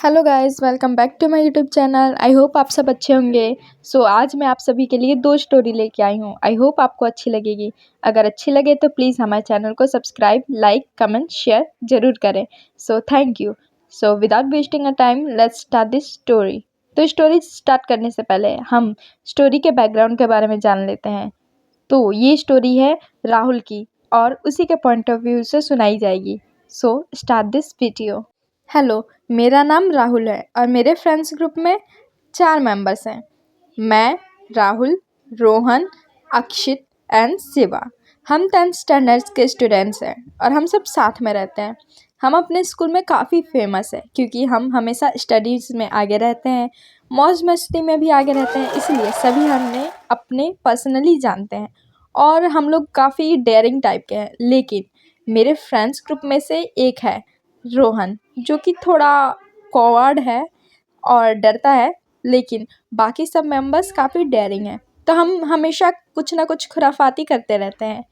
Hello guys, welcome back to my YouTube channel. I hope आप सब अच्छे होंगे। आज मैं आप सभी के लिए दो स्टोरी लेके आई हूँ। आई होप आपको अच्छी लगेगी। अगर अच्छी लगे तो प्लीज़ हमारे चैनल को सब्सक्राइब, लाइक, कमेंट, शेयर ज़रूर करें। Thank you. Without wasting a time, let's start this story. तो स्टोरी स्टार्ट करने से पहले हम स्टोरी के बैकग्राउंड के बारे में जान लेते हैं। तो ये स्टोरी है राहुल की और उसी के पॉइंट ऑफ व्यू से सुनाई जाएगी। Start this video. हेलो, मेरा नाम राहुल है और मेरे फ्रेंड्स ग्रुप में 4 मेंबर्स हैं। मैं, राहुल, रोहन, अक्षित एंड शिवा। हम 10th स्टैंडर्ड्स के स्टूडेंट्स हैं और हम सब साथ में रहते हैं। हम अपने स्कूल में काफ़ी फेमस है क्योंकि हम हमेशा स्टडीज़ में आगे रहते हैं, मौज मस्ती में भी आगे रहते हैं, इसलिए सभी हमें अपने पर्सनली जानते हैं और हम लोग काफ़ी डेयरिंग टाइप के हैं। लेकिन मेरे फ्रेंड्स ग्रुप में से एक है रोहन, जो कि थोड़ा कॉवर्ड है और डरता है, लेकिन बाकी सब मेंबर्स काफ़ी डेयरिंग हैं। तो हम हमेशा कुछ ना कुछ खुराफाती करते रहते हैं।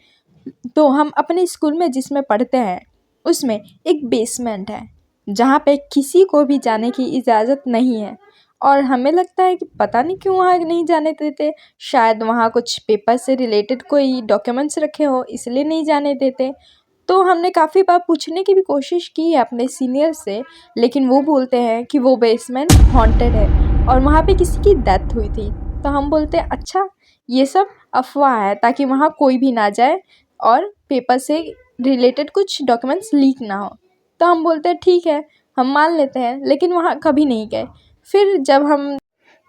तो हम अपने स्कूल में जिसमें पढ़ते हैं उसमें एक बेसमेंट है जहाँ पे किसी को भी जाने की इजाज़त नहीं है और हमें लगता है कि पता नहीं क्यों वहाँ नहीं जाने देते। शायद वहाँ कुछ पेपर से रिलेटेड कोई डॉक्यूमेंट्स रखे हो, इसलिए नहीं जाने देते। तो हमने काफ़ी बार पूछने की भी कोशिश की है अपने सीनियर से, लेकिन वो बोलते हैं कि वो बेसमेंट हॉन्टेड है और वहाँ पे किसी की डेथ हुई थी। तो हम बोलते हैं अच्छा, ये सब अफवाह है ताकि वहाँ कोई भी ना जाए और पेपर से रिलेटेड कुछ डॉक्यूमेंट्स लीक ना हो। तो हम बोलते हैं ठीक है, हम मान लेते हैं, लेकिन वहाँ कभी नहीं गए। फिर जब हम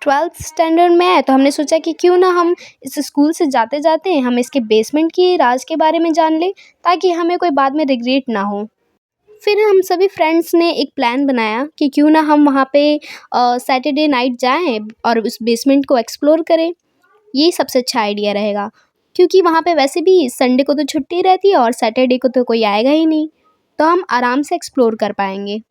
12th स्टैंडर्ड में आए तो हमने सोचा कि क्यों ना हम इस स्कूल से जाते जाते हम इसके बेसमेंट की राज के बारे में जान लें, ताकि हमें कोई बाद में रिग्रेट ना हो। फिर हम सभी फ्रेंड्स ने एक प्लान बनाया कि क्यों ना हम वहाँ पे सैटरडे नाइट जाएं और उस बेसमेंट को एक्सप्लोर करें। ये सबसे अच्छा आइडिया रहेगा, क्योंकि वहाँ पे वैसे भी संडे को तो छुट्टी रहती है और सैटरडे को तो कोई आएगा ही नहीं, तो हम आराम से एक्सप्लोर कर पाएंगे।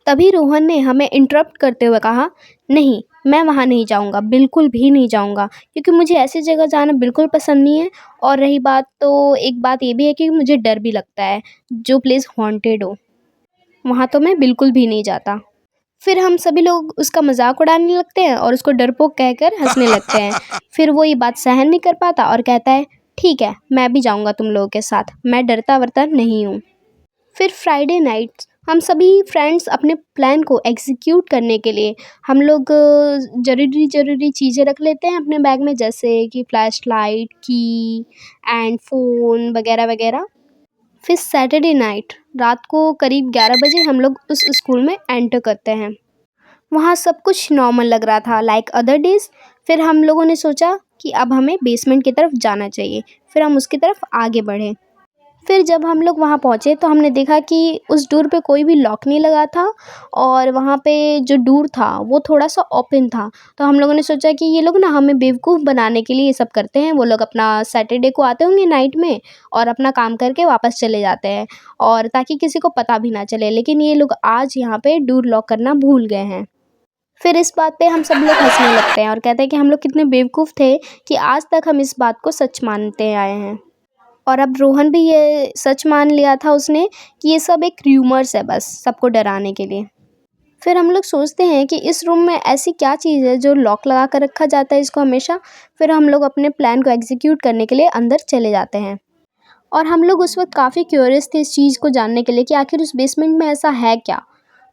तभी रोहन ने हमें इंटरप्ट करते हुए कहा, नहीं, मैं वहाँ नहीं जाऊँगा, बिल्कुल भी नहीं जाऊँगा, क्योंकि मुझे ऐसी जगह जाना बिल्कुल पसंद नहीं है। और रही बात, तो एक बात ये भी है कि मुझे डर भी लगता है, जो प्लेस हॉन्टेड हो वहाँ तो मैं बिल्कुल भी नहीं जाता। फिर हम सभी लोग उसका मजाक उड़ाने लगते हैं और उसको डरपोक कहकर हंसने लगते हैं। फिर वो ये बात सहन नहीं कर पाता और कहता है, ठीक है, मैं भी जाऊँगा तुम लोगों के साथ, मैं डरता वर्ता नहीं हूँ। फिर फ्राइडे नाइट हम सभी फ्रेंड्स अपने प्लान को एग्जीक्यूट करने के लिए हम लोग ज़रूरी ज़रूरी चीज़ें रख लेते हैं अपने बैग में, जैसे कि फ्लैश लाइट, की एंड फ़ोन वगैरह वगैरह। फिर सैटरडे नाइट रात को करीब 11 बजे हम लोग उस स्कूल में एंटर करते हैं। वहाँ सब कुछ नॉर्मल लग रहा था, लाइक अदर डेज। फिर हम लोगों ने सोचा कि अब हमें बेसमेंट की तरफ जाना चाहिए। फिर हम उसकी तरफ आगे बढ़े। फिर जब हम लोग वहाँ पहुँचे तो हमने देखा कि उस डोर पे कोई भी लॉक नहीं लगा था और वहाँ पे जो डोर था वो थोड़ा सा ओपन था। तो हम लोगों ने सोचा कि ये लोग ना हमें बेवकूफ़ बनाने के लिए ये सब करते हैं। वो लोग अपना सैटरडे को आते होंगे नाइट में और अपना काम करके वापस चले जाते हैं, और ताकि किसी को पता भी ना चले। लेकिन ये लोग आज यहाँ पे डोर लॉक करना भूल गए हैं। फिर इस बात पे हम सब लोग हंसने लगते हैं और कहते हैं कि हम लोग कितने बेवकूफ़ थे कि आज तक हम इस बात को सच मानते आए हैं। और अब रोहन भी ये सच मान लिया था उसने कि ये सब एक र्यूमर्स है, बस सबको डराने के लिए। फिर हम लोग सोचते हैं कि इस रूम में ऐसी क्या चीज़ है जो लॉक लगा कर रखा जाता है इसको हमेशा। फिर हम लोग अपने प्लान को एग्जीक्यूट करने के लिए अंदर चले जाते हैं। और हम लोग उस वक्त काफ़ी क्यूरियस थे इस चीज़ को जानने के लिए कि आखिर उस बेसमेंट में ऐसा है क्या।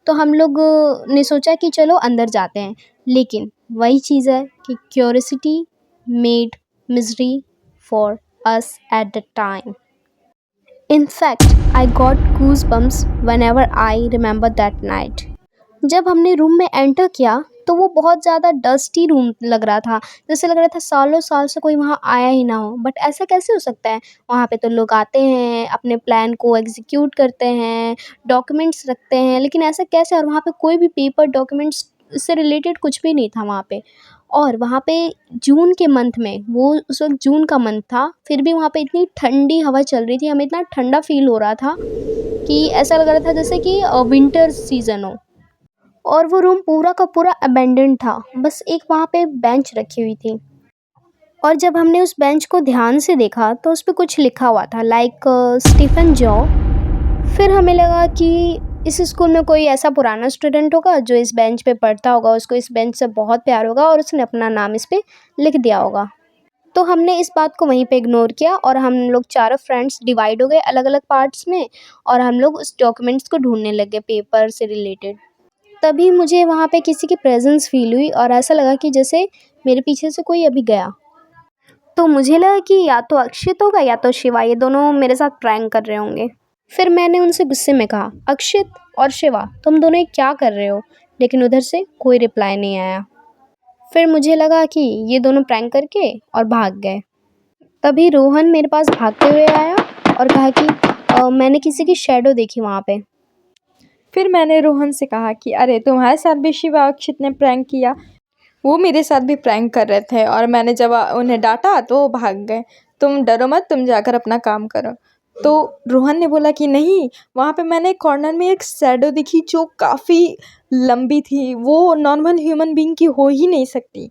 तो हम लोग ने सोचा कि चलो अंदर जाते हैं। लेकिन वही चीज़ है कि curiosity made misery for us at the time. In fact, I got goosebumps whenever I remember that night. जब हमने रूम में एंटर किया तो वो बहुत ज़्यादा डस्टी रूम लग रहा था, जैसे लग रहा था सालों साल से कोई वहाँ आया ही ना हो। बट ऐसा कैसे हो सकता है? वहाँ पे तो लोग आते हैं, अपने प्लान को एग्जीक्यूट करते हैं, डॉक्यूमेंट्स रखते हैं, लेकिन ऐसा कैसे? और वहाँ पे कोई भी पेपर डॉक्यूमेंट्स से रिलेटेड कुछ भी नहीं था वहाँ पे। और वहाँ पे जून के मंथ में, वो उस वक्त जून का मंथ था, फिर भी वहाँ पे इतनी ठंडी हवा चल रही थी, हमें इतना ठंडा फील हो रहा था कि ऐसा लग रहा था जैसे कि विंटर सीज़न हो। और वो रूम पूरा का पूरा अबेंडन था, बस एक वहाँ पे बेंच रखी हुई थी। और जब हमने उस बेंच को ध्यान से देखा तो उस पे कुछ लिखा हुआ था, लाइक स्टीफन जॉ। फिर हमें लगा कि इस स्कूल में कोई ऐसा पुराना स्टूडेंट होगा जो इस बेंच पे पढ़ता होगा, उसको इस बेंच से बहुत प्यार होगा और उसने अपना नाम इस पे लिख दिया होगा। तो हमने इस बात को वहीं पे इग्नोर किया और हम लोग चारों फ्रेंड्स डिवाइड हो गए अलग अलग पार्ट्स में, और हम लोग उस डॉक्यूमेंट्स को ढूंढने लगे पेपर से रिलेटेड। तभी मुझे वहाँ पे किसी की प्रेजेंस फील हुई और ऐसा लगा कि जैसे मेरे पीछे से कोई अभी गया। तो मुझे लगा कि या तो अक्षित होगा या तो शिवा, ये दोनों मेरे साथ प्रैंक कर रहे होंगे। फिर मैंने उनसे गुस्से में कहा, अक्षित और शिवा तुम दोनों ये क्या कर रहे हो? लेकिन उधर से कोई रिप्लाई नहीं आया। फिर मुझे लगा कि ये दोनों प्रैंक करके और भाग गए। तभी रोहन मेरे पास भागते हुए आया और कहा कि मैंने किसी की शैडो देखी वहाँ पे। फिर मैंने रोहन से कहा कि अरे तुम्हारे साथ भी शिवा अक्षित ने प्रैंक किया। वो मेरे साथ भी प्रैंक कर रहे थे और मैंने जब उन्हें डांटा तो वो भाग गए। तुम डरो मत, तुम जाकर अपना काम करो। तो रोहन ने बोला कि नहीं, वहाँ पे मैंने कॉर्नर में एक शैडो दिखी जो काफ़ी लंबी थी, वो नॉर्मल ह्यूमन बीइंग की हो ही नहीं सकती।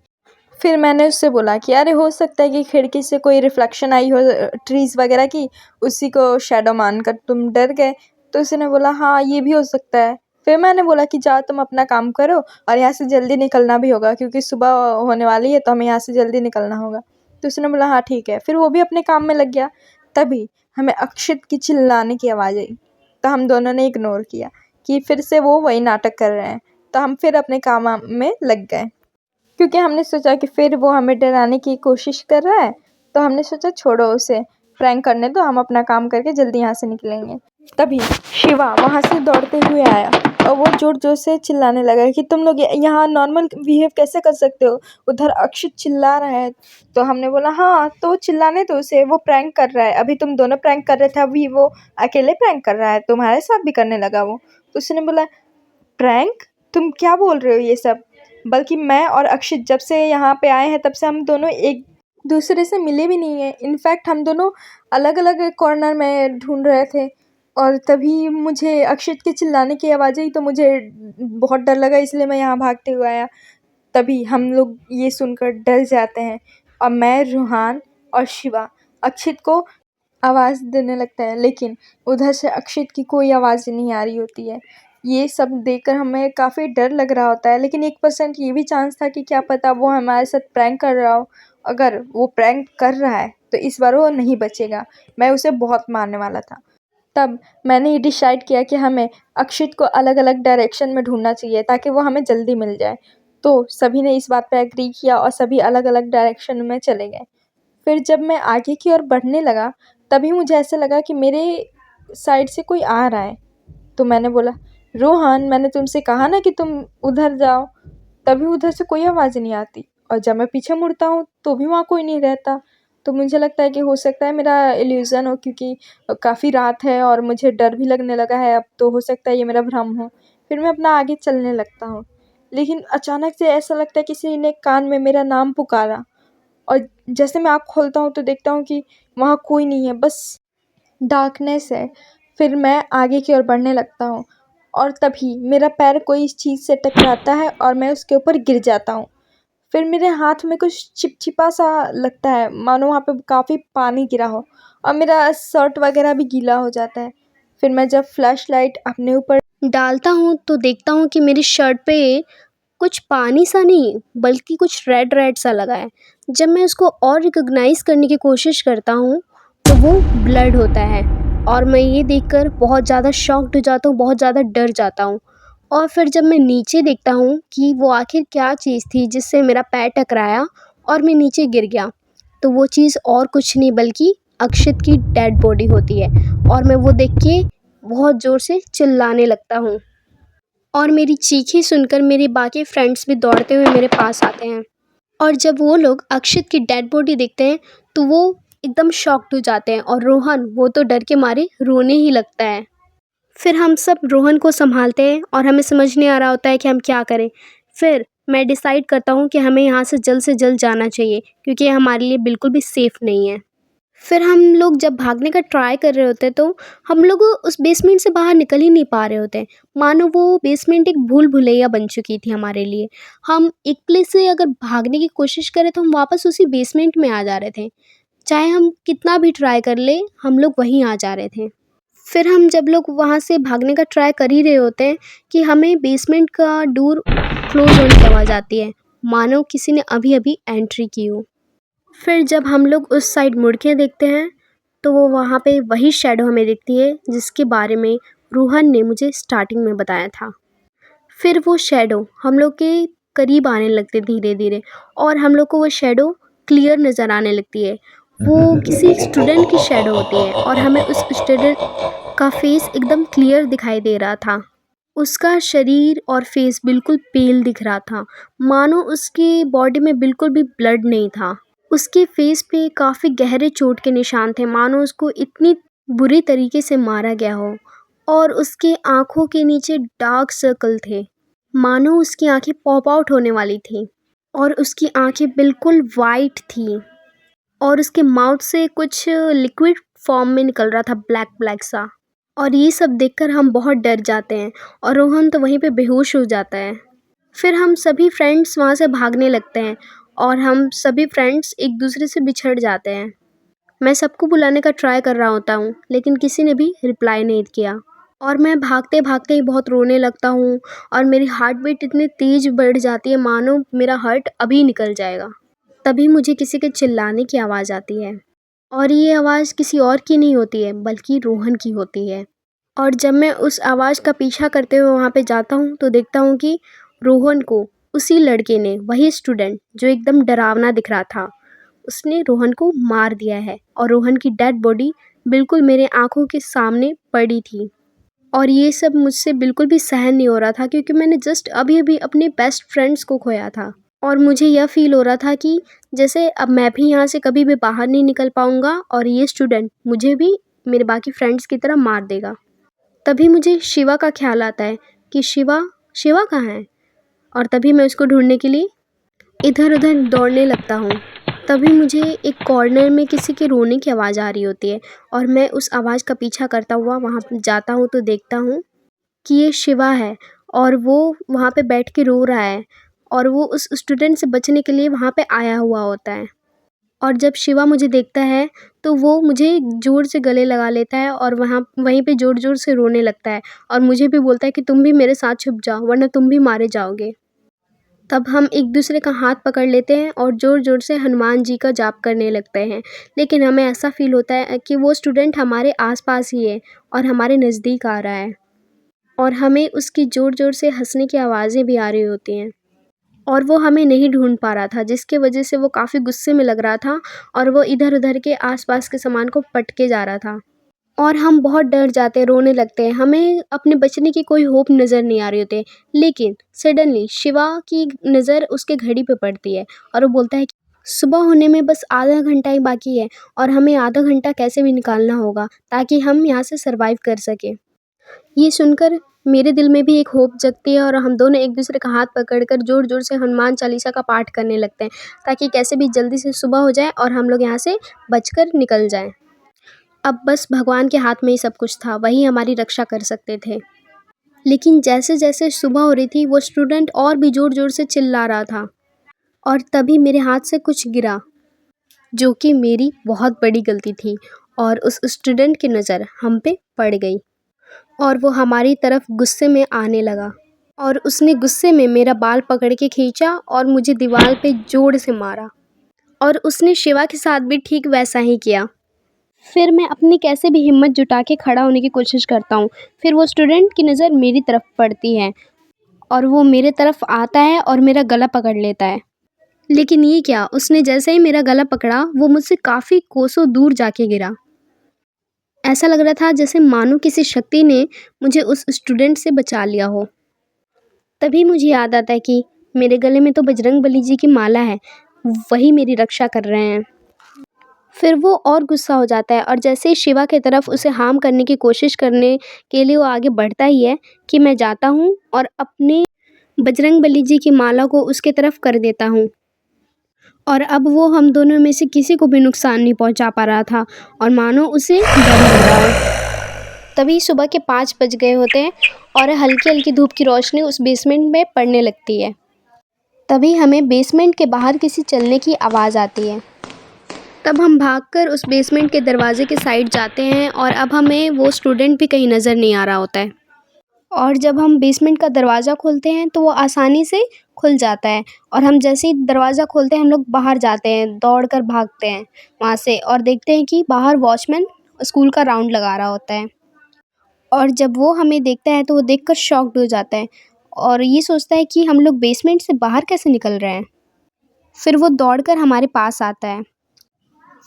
फिर मैंने उससे बोला कि अरे हो सकता है कि खिड़की से कोई रिफ्लेक्शन आई हो ट्रीज़ वगैरह की, उसी को शैडो मानकर तुम डर गए। तो उसने बोला हाँ ये भी हो सकता है। फिर मैंने बोला कि जाओ तुम अपना काम करो और यहाँ से जल्दी निकलना भी होगा क्योंकि सुबह होने वाली है तो हमें यहाँ से जल्दी निकलना होगा। तो उसने बोला हाँ ठीक है। फिर वो भी अपने काम में लग गया। तभी हमें अक्षित की चिल्लाने की आवाज़ आई। तो हम दोनों ने इग्नोर किया कि फिर से वो वही नाटक कर रहे हैं। तो हम फिर अपने काम में लग गए क्योंकि हमने सोचा कि फिर वो हमें डराने की कोशिश कर रहा है। तो हमने सोचा छोड़ो उसे, प्रैंक करने दो, हम अपना काम करके जल्दी यहाँ से निकलेंगे। तभी शिवा वहाँ से दौड़ते हुए आया और वो जोर जोर से चिल्लाने लगा कि तुम लोग यहाँ नॉर्मल बिहेव कैसे कर सकते हो, उधर अक्षित चिल्ला रहा है। तो हमने बोला हाँ तो चिल्लाने दो उसे, वो प्रैंक कर रहा है। अभी तुम दोनों प्रैंक कर रहे थे, अभी वो अकेले प्रैंक कर रहा है, तुम्हारे साथ भी करने लगा वो। तो उसने बोला प्रैंक, तुम क्या बोल रहे हो ये सब? बल्कि मैं और अक्षित जब से यहाँ पे आए हैं तब से हम दोनों एक दूसरे से मिले भी नहीं हैं। इनफैक्ट हम दोनों अलग अलग कॉर्नर में ढूंढ रहे थे और तभी मुझे अक्षित के चिल्लाने की आवाज़ आई तो मुझे बहुत डर लगा, इसलिए मैं यहाँ भागते हुए आया। तभी हम लोग ये सुनकर डर जाते हैं और मैं, रूहान और शिवा अक्षित को आवाज़ देने लगता है, लेकिन उधर से अक्षित की कोई आवाज़ नहीं आ रही होती है। ये सब देखकर हमें काफ़ी डर लग रहा होता है, लेकिन 1% ये भी चांस था कि क्या पता वो हमारे साथ प्रैंक कर रहा हो। अगर वो प्रैंक कर रहा है तो इस बार वो नहीं बचेगा। मैं उसे बहुत मारने वाला था। तब मैंने ये डिसाइड किया कि हमें अक्षित को अलग अलग डायरेक्शन में ढूंढना चाहिए ताकि वो हमें जल्दी मिल जाए। तो सभी ने इस बात पर एग्री किया और सभी अलग अलग डायरेक्शन में चले गए। फिर जब मैं आगे की ओर बढ़ने लगा तभी मुझे ऐसा लगा कि मेरे साइड से कोई आ रहा है। तो मैंने बोला रोहन, मैंने तुमसे कहा ना कि तुम उधर जाओ। तभी उधर से कोई आवाज़ नहीं आती और जब मैं पीछे मुड़ता हूँ तो भी वहाँ कोई नहीं रहता। तो मुझे लगता है कि हो सकता है मेरा इल्यूज़न हो क्योंकि काफ़ी रात है और मुझे डर भी लगने लगा है अब, तो हो सकता है ये मेरा भ्रम हो। फिर मैं अपना आगे चलने लगता हूँ, लेकिन अचानक से ऐसा लगता है किसी ने कान में मेरा नाम पुकारा और जैसे मैं आँख खोलता हूँ तो देखता हूँ कि वहाँ कोई नहीं है, बस डार्कनेस है। फिर मैं आगे की ओर बढ़ने लगता हूँ और तभी मेरा पैर कोई इस चीज़ से टकराता है और मैं उसके ऊपर गिर जाता हूँ। फिर मेरे हाथ में कुछ चिपचिपा सा लगता है, मानो वहाँ पे काफ़ी पानी गिरा हो और मेरा शर्ट वगैरह भी गीला हो जाता है। फिर मैं जब फ्लैश लाइट अपने ऊपर डालता हूँ तो देखता हूँ कि मेरी शर्ट पे कुछ पानी सा नहीं बल्कि कुछ रेड रेड सा लगा है। जब मैं उसको और रिकॉग्नाइज़ करने की कोशिश करता हूँ तो वो ब्लड होता है और मैं ये देखकर बहुत ज़्यादा शॉक्ड हो जाता हूँ, बहुत ज़्यादा डर जाता हूँ। और फिर जब मैं नीचे देखता हूँ कि वो आखिर क्या चीज़ थी जिससे मेरा पैर टकराया और मैं नीचे गिर गया, तो वो चीज़ और कुछ नहीं बल्कि अक्षित की डेड बॉडी होती है। और मैं वो देख के बहुत ज़ोर से चिल्लाने लगता हूँ और मेरी चीखें सुनकर मेरे बाकी फ्रेंड्स भी दौड़ते हुए मेरे पास आते हैं। और जब वो लोग अक्षित की डेड बॉडी देखते हैं तो वो एकदम शॉक्ड हो जाते हैं और रोहन वो तो डर के मारे रोने ही लगता है। फिर हम सब रोहन को संभालते हैं और हमें समझ नहीं आ रहा होता है कि हम क्या करें। फिर मैं डिसाइड करता हूँ कि हमें यहाँ से जल्द जाना चाहिए क्योंकि ये हमारे लिए बिल्कुल भी सेफ़ नहीं है। फिर हम लोग जब भागने का ट्राई कर रहे होते तो हम लोग उस बेसमेंट से बाहर निकल ही नहीं पा रहे होते, मानो वो बेसमेंट एक भूल भुलैया बन चुकी थी हमारे लिए। हम एक प्लेस से अगर भागने की कोशिश करें तो हम वापस उसी बेसमेंट में आ जा रहे थे, चाहे हम कितना भी ट्राई कर ले हम लोग वहीं आ जा रहे थे। फिर हम जब लोग वहाँ से भागने का ट्राई कर ही रहे होते हैं कि हमें बेसमेंट का डोर क्लोज होने की आवाज़ आती है, मानो किसी ने अभी अभी एंट्री की हो। फिर जब हम लोग उस साइड मुड़ के देखते हैं तो वो वहाँ पे वही शैडो हमें दिखती है जिसके बारे में रोहन ने मुझे स्टार्टिंग में बताया था। फिर वो शैडो हम लोग के करीब आने लगते धीरे धीरे, और हम लोग को वो शैडो क्लियर नज़र आने लगती है। वो किसी स्टूडेंट की शैडो होती है और हमें उस स्टूडेंट का फेस एकदम क्लियर दिखाई दे रहा था। उसका शरीर और फेस बिल्कुल पेल दिख रहा था, मानो उसकी बॉडी में बिल्कुल भी ब्लड नहीं था। उसके फेस पे काफ़ी गहरे चोट के निशान थे, मानो उसको इतनी बुरी तरीके से मारा गया हो। और उसके आँखों के नीचे डार्क सर्कल थे, मानो उसकी आंखें पॉप आउट होने वाली थी। और उसकी आंखें बिल्कुल वाइट थी और उसके माउथ से कुछ लिक्विड फॉर्म में निकल रहा था, ब्लैक ब्लैक सा। और ये सब देखकर हम बहुत डर जाते हैं और रोहन तो वहीं पे बेहोश हो जाता है। फिर हम सभी फ्रेंड्स वहाँ से भागने लगते हैं और हम सभी फ्रेंड्स एक दूसरे से बिछड़ जाते हैं। मैं सबको बुलाने का ट्राई कर रहा होता हूँ लेकिन किसी ने भी रिप्लाई नहीं किया, और मैं भागते भागते ही बहुत रोने लगता हूँ और मेरी हार्ट बीट इतनी तेज़ बढ़ जाती है मानो मेरा हार्ट अभी निकल जाएगा। तभी मुझे किसी के चिल्लाने की आवाज़ आती है, और ये आवाज़ किसी और की नहीं होती है बल्कि रोहन की होती है। और जब मैं उस आवाज़ का पीछा करते हुए वहाँ पे जाता हूँ तो देखता हूँ कि रोहन को उसी लड़के ने, वही स्टूडेंट जो एकदम डरावना दिख रहा था, उसने रोहन को मार दिया है और रोहन की डेड बॉडी बिल्कुल मेरे आँखों के सामने पड़ी थी। और ये सब मुझसे बिल्कुल भी सहन नहीं हो रहा था क्योंकि मैंने जस्ट अभी अभी अपने बेस्ट फ्रेंड्स को खोया था, और मुझे यह फ़ील हो रहा था कि जैसे अब मैं भी यहाँ से कभी भी बाहर नहीं निकल पाऊँगा और ये स्टूडेंट मुझे भी मेरे बाकी फ्रेंड्स की तरह मार देगा। तभी मुझे शिवा का ख्याल आता है कि शिवा शिवा कहाँ है, और तभी मैं उसको ढूंढने के लिए इधर उधर दौड़ने लगता हूँ। तभी मुझे एक कॉर्नर में किसी के रोने की आवाज़ आ रही होती है और मैं उस आवाज़ का पीछा करता हुआ वहाँ जाता हूँ तो देखता हूँ कि ये शिवा है और वो वहाँ पे बैठ के रो रहा है, और वो उस स्टूडेंट से बचने के लिए वहाँ पे आया हुआ होता है। और जब शिवा मुझे देखता है तो वो मुझे ज़ोर से गले लगा लेता है और वहीं पे ज़ोर-ज़ोर से रोने लगता है और मुझे भी बोलता है कि तुम भी मेरे साथ छुप जाओ वरना तुम भी मारे जाओगे। तब हम एक दूसरे का हाथ पकड़ लेते हैं और ज़ोर-ज़ोर से हनुमान जी का जाप करने लगते हैं। लेकिन हमें ऐसा फ़ील होता है कि वो स्टूडेंट हमारे आस-पास ही है और हमारे नज़दीक आ रहा है, और हमें उसकी ज़ोर-ज़ोर से हँसने की आवाज़ें भी आ रही होती हैं। और वो हमें नहीं ढूंढ पा रहा था, जिसके वजह से वो काफ़ी गुस्से में लग रहा था और वो इधर-उधर के आस-पास के सामान को पटके जा रहा था। और हम बहुत डर जाते हैं, रोने लगते हैं, हमें अपने बचने की कोई होप नज़र नहीं आ रही होती है। लेकिन सडनली शिवा की नज़र उसके घड़ी पे पड़ती है और वो बोलता है कि सुबह होने में बस आधा घंटा ही बाकी है और हमें आधा घंटा कैसे भी निकालना होगा ताकि हम यहाँ से सर्वाइव कर सकें। ये सुनकर मेरे दिल में भी एक होप जगती है और हम दोनों एक दूसरे का हाथ पकड़कर ज़ोर-ज़ोर से हनुमान चालीसा का पाठ करने लगते हैं ताकि कैसे भी जल्दी से सुबह हो जाए और हम लोग यहाँ से बचकर निकल जाएँ। अब बस भगवान के हाथ में ही सब कुछ था, वही हमारी रक्षा कर सकते थे। लेकिन जैसे-जैसे सुबह हो रही थी वो स्टूडेंट और भी ज़ोर-ज़ोर से चिल्ला रहा था, और तभी मेरे हाथ से कुछ गिरा, जो कि मेरी बहुत बड़ी गलती थी, और उस स्टूडेंट की नज़र हम पे पड़ गई और वो हमारी तरफ गुस्से में आने लगा, और उसने गुस्से में मेरा बाल पकड़ के खींचा और मुझे दीवार पे जोर से मारा, और उसने शिवा के साथ भी ठीक वैसा ही किया। फिर मैं अपनी कैसे भी हिम्मत जुटा के खड़ा होने की कोशिश करता हूँ। फिर वो स्टूडेंट की नज़र मेरी तरफ पड़ती है और वो मेरे तरफ आता है और मेरा गला पकड़ लेता है। लेकिन ये क्या, उसने जैसे ही मेरा गला पकड़ा वो मुझसे काफ़ी कोसों दूर जाके गिरा। ऐसा लग रहा था जैसे मानो किसी शक्ति ने मुझे उस स्टूडेंट से बचा लिया हो। तभी मुझे याद आता है कि मेरे गले में तो बजरंगबली जी की माला है, वही मेरी रक्षा कर रहे हैं। फिर वो और गुस्सा हो जाता है और जैसे ही शिवा की तरफ उसे हार्म करने की कोशिश करने के लिए वो आगे बढ़ता ही है कि मैं जाता हूँ और अपने बजरंगबली जी की माला को उसके तरफ कर देता हूँ, और अब वो हम दोनों में से किसी को भी नुकसान नहीं पहुँचा पा रहा था और मानो उसे डर लग रहा है। तभी सुबह के 5 बज गए होते हैं और हल्की हल्की धूप की रोशनी उस बेसमेंट में पड़ने लगती है। तभी हमें बेसमेंट के बाहर किसी चलने की आवाज़ आती है। तब हम भागकर उस बेसमेंट के दरवाजे के साइड जाते हैं और अब हमें वो स्टूडेंट भी कहीं नज़र नहीं आ रहा होता है। और जब हम बेसमेंट का दरवाज़ा खोलते हैं तो वो आसानी से खुल जाता है और हम जैसे ही दरवाज़ा खोलते हैं हम लोग बाहर जाते हैं, दौड़ कर भागते हैं वहाँ से और देखते हैं कि बाहर वॉचमैन स्कूल का राउंड लगा रहा होता है। और जब वो हमें देखता है तो वो देखकर शॉक्ड हो जाता है और ये सोचता है कि हम लोग बेसमेंट से बाहर कैसे निकल रहे हैं। फिर वो दौड़कर हमारे पास आता है।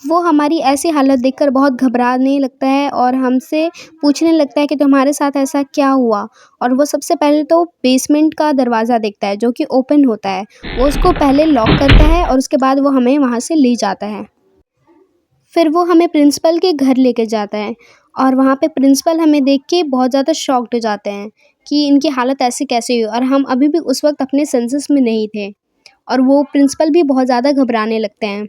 वो हमारी ऐसी हालत देखकर बहुत घबराने लगता है और हमसे पूछने लगता है कि तुम्हारे साथ ऐसा क्या हुआ। और वो सबसे पहले तो बेसमेंट का दरवाज़ा देखता है जो कि ओपन होता है। वो उसको पहले लॉक करता है और उसके बाद वो हमें वहाँ से ले जाता है। फिर वो हमें प्रिंसिपल के घर लेके जाता है और वहाँ पे प्रिंसिपल हमें देख के बहुत ज़्यादा शॉक्ड हो जाते हैं कि इनकी हालत ऐसे कैसे हुई और हम अभी भी उस वक्त अपने सेंसेस में नहीं थे। और वो प्रिंसिपल भी बहुत ज़्यादा घबराने लगते हैं।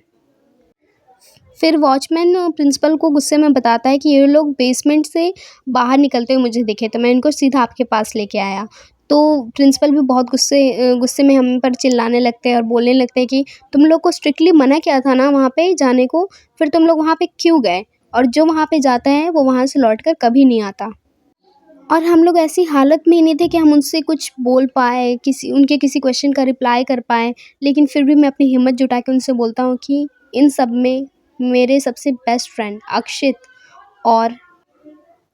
फिर वॉचमैन प्रिंसिपल को गुस्से में बताता है कि ये लोग बेसमेंट से बाहर निकलते हुए मुझे दिखे तो मैं इनको सीधा आपके पास लेके आया। तो प्रिंसिपल भी बहुत गुस्से में हम पर चिल्लाने लगते हैं और बोलने लगते हैं कि तुम लोग को स्ट्रिक्टली मना किया था ना वहाँ पे जाने को, फिर तुम लोग वहाँ पे क्यों गए। और जो वहाँ पे जाता है वो वहाँ से लौट कर कभी नहीं आता। और हम लोग ऐसी हालत में ही नहीं थे कि हम उनसे कुछ बोल पाए, उनके किसी क्वेश्चन का रिप्लाई कर पाएँ। लेकिन फिर भी मैं अपनी हिम्मत जुटा के उनसे बोलता हूँ कि इन सब में मेरे सबसे बेस्ट फ्रेंड अक्षित और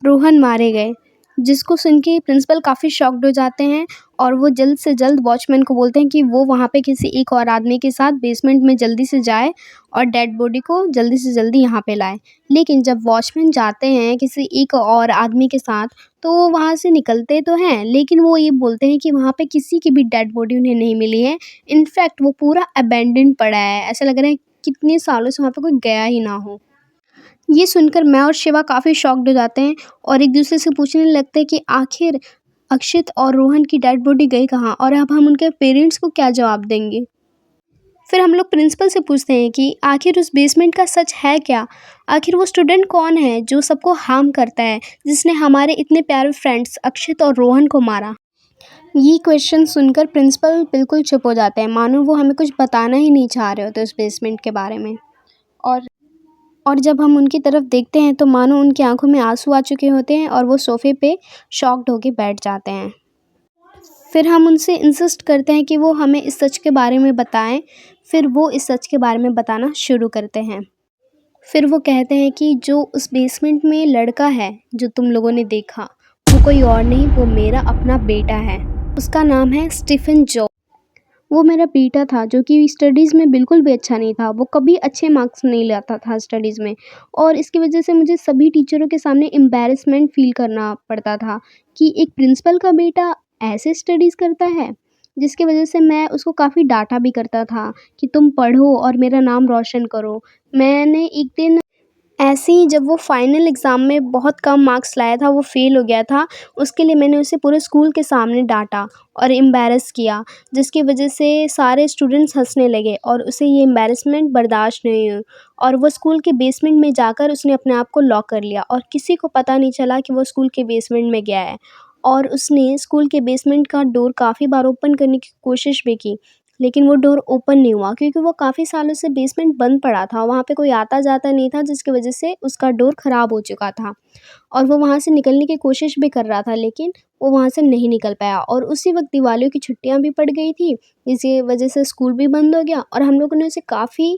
रोहन मारे गए। जिसको सुन के प्रिंसिपल काफ़ी शॉक्ड हो जाते हैं और वो जल्द से जल्द वॉचमैन को बोलते हैं कि वो वहाँ पे किसी एक और आदमी के साथ बेसमेंट में जल्दी से जाए और डेड बॉडी को जल्दी से जल्दी यहाँ पे लाए। लेकिन जब वॉचमैन जाते हैं किसी एक और आदमी के साथ तो वो वहाँ से निकलते तो हैं, लेकिन वो ये बोलते हैं कि वहाँ पे किसी की भी डेड बॉडी उन्हें नहीं मिली है। इनफैक्ट वो पूरा अबैंडन पड़ा है, ऐसा लग रहा है कितने सालों से वहाँ पे कोई गया ही ना हो। ये सुनकर मैं और शिवा काफ़ी शॉक्ड हो जाते हैं और एक दूसरे से पूछने लगते हैं कि आखिर अक्षित और रोहन की डेड बॉडी गई कहाँ और अब हम उनके पेरेंट्स को क्या जवाब देंगे। फिर हम लोग प्रिंसिपल से पूछते हैं कि आखिर उस बेसमेंट का सच है क्या। आखिर वो स्टूडेंट कौन है जो सबको हार्म करता है, जिसने हमारे इतने प्यारे फ्रेंड्स अक्षित और रोहन को मारा। ये क्वेश्चन सुनकर प्रिंसिपल बिल्कुल चुप हो जाते हैं, मानो वो हमें कुछ बताना ही नहीं चाह रहे होते उस बेसमेंट के बारे में। और जब हम उनकी तरफ देखते हैं तो मानो उनकी आंखों में आंसू आ चुके होते हैं और वो सोफ़े पे शॉक्ड होके बैठ जाते हैं। फिर हम उनसे इंसिस्ट करते हैं कि वो हमें इस सच के बारे में बताएं। फिर वो इस सच के बारे में बताना शुरू करते हैं। फिर वो कहते हैं कि जो उस बेसमेंट में लड़का है जो तुम लोगों ने देखा, वो कोई और नहीं, वो मेरा अपना बेटा है। उसका नाम है स्टीफन जॉ। वो मेरा बेटा था जो कि स्टडीज़ में बिल्कुल भी अच्छा नहीं था। वो कभी अच्छे मार्क्स नहीं लाता था स्टडीज़ में और इसकी वजह से मुझे सभी टीचरों के सामने एम्बैरेसमेंट फ़ील करना पड़ता था कि एक प्रिंसिपल का बेटा ऐसे स्टडीज़ करता है। जिसकी वजह से मैं उसको काफ़ी डाँटा भी करता था कि तुम पढ़ो और मेरा नाम रोशन करो। मैंने एक दिन ऐसे ही जब वो फाइनल एग्ज़ाम में बहुत कम मार्क्स लाया था, वो फ़ेल हो गया था, उसके लिए मैंने उसे पूरे स्कूल के सामने डाँटा और एम्बैरेस किया, जिसकी वजह से सारे स्टूडेंट्स हँसने लगे और उसे ये एम्बैरेसमेंट बर्दाश्त नहीं हुई और वो स्कूल के बेसमेंट में जाकर उसने अपने आप को लॉक कर लिया और किसी को पता नहीं चला कि वो स्कूल के बेसमेंट में गया है। और उसने स्कूल के बेसमेंट का डोर काफ़ी बार ओपन करने की कोशिश भी की, लेकिन वो डोर ओपन नहीं हुआ क्योंकि वो काफ़ी सालों से बेसमेंट बंद पड़ा था, वहाँ पे कोई आता-जाता नहीं था, जिसकी वजह से उसका डोर ख़राब हो चुका था। और वो वहाँ से निकलने की कोशिश भी कर रहा था, लेकिन वो वहाँ से नहीं निकल पाया और उसी वक़्त दिवालियों की छुट्टियाँ भी पड़ गई थी, जिसकी वजह से स्कूल भी बंद हो गया और हम लोगों ने उसे काफ़ी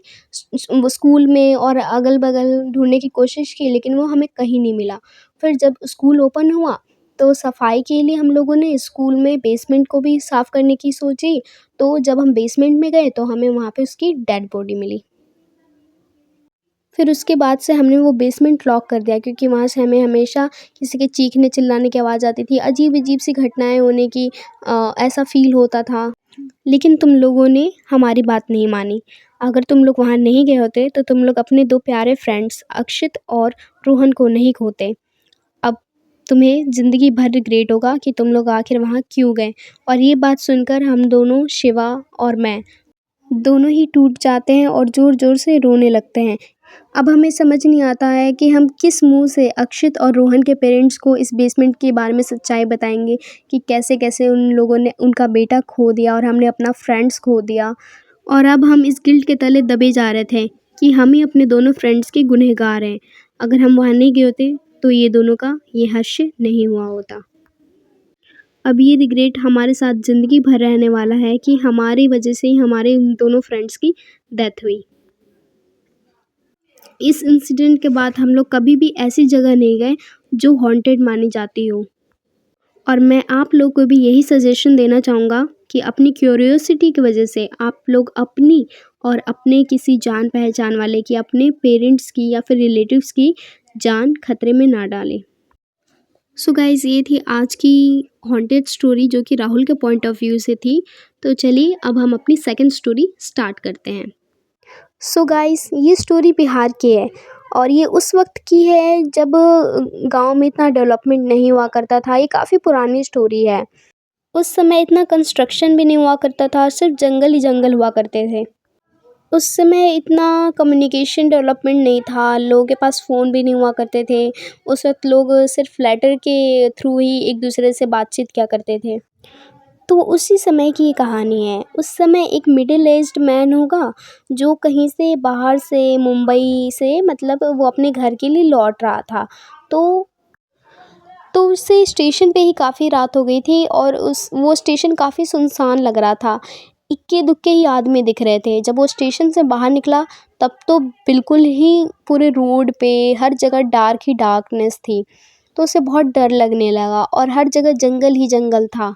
वो स्कूल में और अगल-बगल ढूँढने की कोशिश की, लेकिन वो हमें कहीं नहीं मिला। फिर जब स्कूल ओपन हुआ तो सफाई के लिए हम लोगों ने स्कूल में बेसमेंट को भी साफ़ करने की सोची। तो जब हम बेसमेंट में गए तो हमें वहाँ पे उसकी डेड बॉडी मिली। फिर उसके बाद से हमने वो बेसमेंट लॉक कर दिया क्योंकि वहाँ से हमें हमेशा किसी के चीखने चिल्लाने की आवाज़ आती थी, अजीब-अजीब सी घटनाएँ होने की ऐसा फ़ील होता था। लेकिन तुम लोगों ने हमारी बात नहीं मानी। अगर तुम लोग वहाँ नहीं गए होते तो तुम लोग अपने 2 प्यारे फ्रेंड्स अक्षित और रोहन को नहीं खोते। अब तुम्हें ज़िंदगी भर रिग्रेट होगा कि तुम लोग आखिर वहाँ क्यों गए। और ये बात सुनकर हम दोनों, शिवा और मैं, दोनों ही टूट जाते हैं और ज़ोर-ज़ोर से रोने लगते हैं। अब हमें समझ नहीं आता है कि हम किस मुँह से अक्षित और रोहन के पेरेंट्स को इस बेसमेंट के बारे में सच्चाई बताएँगे कि कैसे-कैसे उन लोगों ने उनका बेटा खो दिया और हमने अपना फ्रेंड्स खो दिया और अब हम इस गिल्ट के तले दबे जा रहे थे कि हम ही अपने दोनों फ्रेंड्स के गुनहगार हैं। अगर हम वहाँ नहीं गए होते तो ये दोनों का ये हादसा नहीं हुआ होता। अब ये रिग्रेट हमारे साथ ज़िंदगी भर रहने वाला है कि हमारी वजह से ही हमारे उन दोनों फ्रेंड्स की डेथ हुई। इस इंसिडेंट के बाद हम लोग कभी भी ऐसी जगह नहीं गए जो हॉन्टेड मानी जाती हो। और मैं आप लोग को भी यही सजेशन देना चाहूँगा कि अपनी क्यूरियोसिटी की वजह से आप लोग अपनी और अपने किसी जान पहचान वाले की, अपने पेरेंट्स की या फिर रिलेटिव्स की जान खतरे में ना डालें। सो गाइज़, ये थी आज की हॉन्टेड स्टोरी जो कि राहुल के पॉइंट ऑफ व्यू से थी। तो चलिए अब हम अपनी सेकंड स्टोरी स्टार्ट करते हैं। सो गाइस, ये स्टोरी बिहार की है और ये उस वक्त की है जब गांव में इतना डेवलपमेंट नहीं हुआ करता था। ये काफ़ी पुरानी स्टोरी है। उस समय इतना कंस्ट्रक्शन भी नहीं हुआ करता था, सिर्फ जंगल ही जंगल हुआ करते थे। उस समय इतना कम्युनिकेशन डेवलपमेंट नहीं था, लोगों के पास फ़ोन भी नहीं हुआ करते थे। उस वक्त लोग सिर्फ लेटर के थ्रू ही एक दूसरे से बातचीत किया करते थे। तो उसी समय की ये कहानी है। उस समय एक मिडिल एज्ड मैन होगा जो कहीं से बाहर से, मुंबई से, मतलब वो अपने घर के लिए लौट रहा था। तो उसे स्टेशन पे ही काफ़ी रात हो गई थी और वो स्टेशन काफ़ी सुनसान लग रहा था। इक्के दुक्के ही आदमी दिख रहे थे। जब वो स्टेशन से बाहर निकला तब तो बिल्कुल ही पूरे रोड पे हर जगह डार्क ही डार्कनेस थी। तो उसे बहुत डर लगने लगा और हर जगह जंगल ही जंगल था।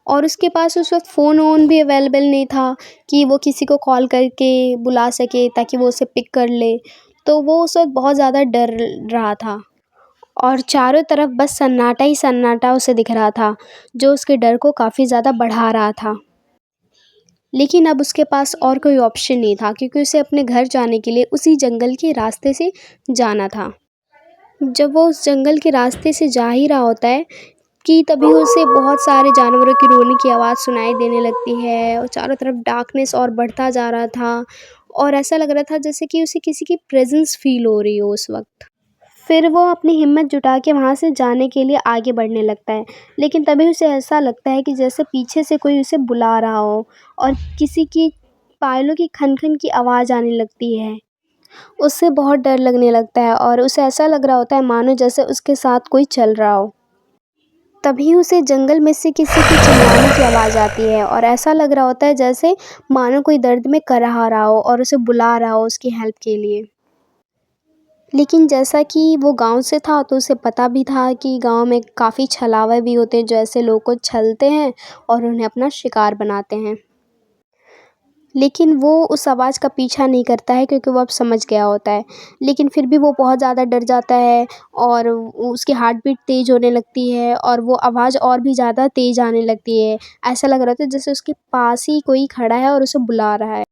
और उसके पास उस वक्त फ़ोन भी अवेलेबल नहीं था कि वो किसी को कॉल करके बुला सके ताकि वो उसे पिक कर ले। तो वो उस वक्त बहुत ज़्यादा डर रहा था और चारों तरफ बस सन्नाटा ही सन्नाटा उसे दिख रहा था, जो उसके डर को काफ़ी ज़्यादा बढ़ा रहा था। लेकिन अब उसके पास और कोई ऑप्शन नहीं था क्योंकि उसे अपने घर जाने के लिए उसी जंगल के रास्ते से जाना था। जब वो उस जंगल के रास्ते से जा ही रहा होता है कि तभी उसे बहुत सारे जानवरों की रोने की आवाज़ सुनाई देने लगती है और चारों तरफ डार्कनेस और बढ़ता जा रहा था और ऐसा लग रहा था जैसे कि उसे किसी की प्रेजेंस फील हो रही हो उस वक्त। फिर वो अपनी हिम्मत जुटा के वहाँ से जाने के लिए आगे बढ़ने लगता है, लेकिन तभी उसे ऐसा लगता है कि जैसे पीछे से कोई उसे बुला रहा हो और किसी की पायलों की खन-खन की आवाज़ आने लगती है। उससे बहुत डर लगने लगता है और उसे ऐसा लग रहा होता है मानो जैसे उसके साथ कोई चल रहा हो। तभी उसे जंगल में से किसी की चिल्लाने की आवाज़ आती है और ऐसा लग रहा होता है जैसे मानो कोई दर्द में कराह रहा हो और उसे बुला रहा हो उसकी हेल्प के लिए। लेकिन जैसा कि वो गाँव से था तो उसे पता भी था कि गाँव में काफ़ी छलावे भी होते हैं जो ऐसे लोगों को छलते हैं और उन्हें अपना शिकार बनाते हैं। लेकिन वो उस आवाज़ का पीछा नहीं करता है क्योंकि वो अब समझ गया होता है। लेकिन फिर भी वो बहुत ज़्यादा डर जाता है और उसकी हार्ट बीट तेज़ होने लगती है और वो आवाज़ और भी ज़्यादा तेज़ आने लगती है। ऐसा लग रहा था जैसे उसके पास ही कोई खड़ा है और उसे बुला रहा है।